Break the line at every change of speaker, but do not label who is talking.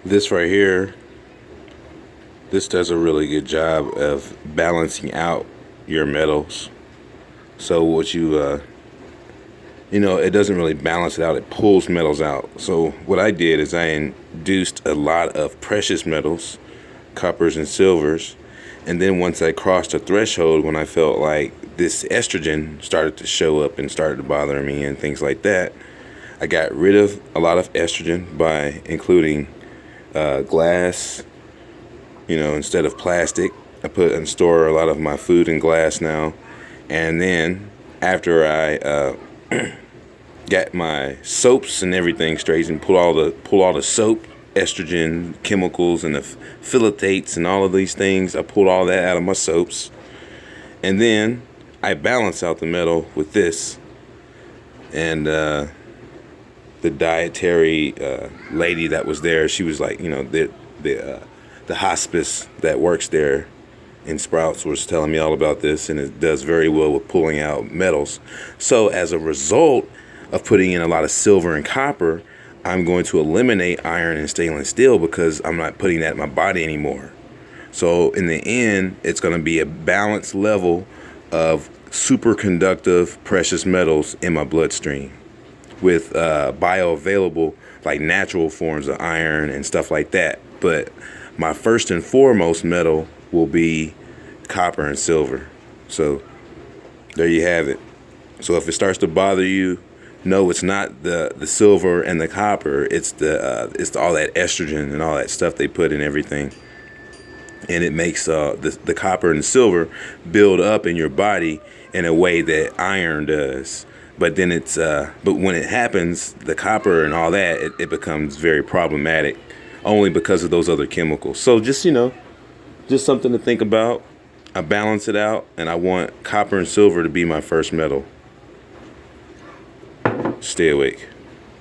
This right here, this does a really good job of balancing out your metals. So what it doesn't really balance it out. It pulls metals out. So what I did is I induced a lot of precious metals, coppers and silvers. And then once I crossed a threshold, when I felt like this estrogen started to show up and started to bother me and things like that, I got rid of a lot of estrogen by including glass, instead of plastic. I put and store a lot of my food in glass now. And then after I got my soaps and everything straight and pull all the soap, estrogen, chemicals, and the phthalates and all of these things, I pulled all that out of my soaps. And then I balance out the metal with this. And the dietary lady that was there, she was like, the hospice that works there in Sprouts was telling me all about this, and it does very well with pulling out metals. So as a result of putting in a lot of silver and copper, I'm going to eliminate iron and stainless steel because I'm not putting that in my body anymore. So in the end, it's going to be a balanced level of superconductive precious metals in my bloodstream with bioavailable, like natural forms of iron and stuff like that. But my first and foremost metal will be copper and silver. So there you have it. So if it starts to bother you, no, it's not the silver and the copper. It's all that estrogen and all that stuff they put in everything, and it makes the copper and the silver build up in your body in a way that iron does. But then but when it happens, the copper and all that, it becomes very problematic, only because of those other chemicals. So just something to think about. I balance it out, and I want copper and silver to be my first metal. Stay awake.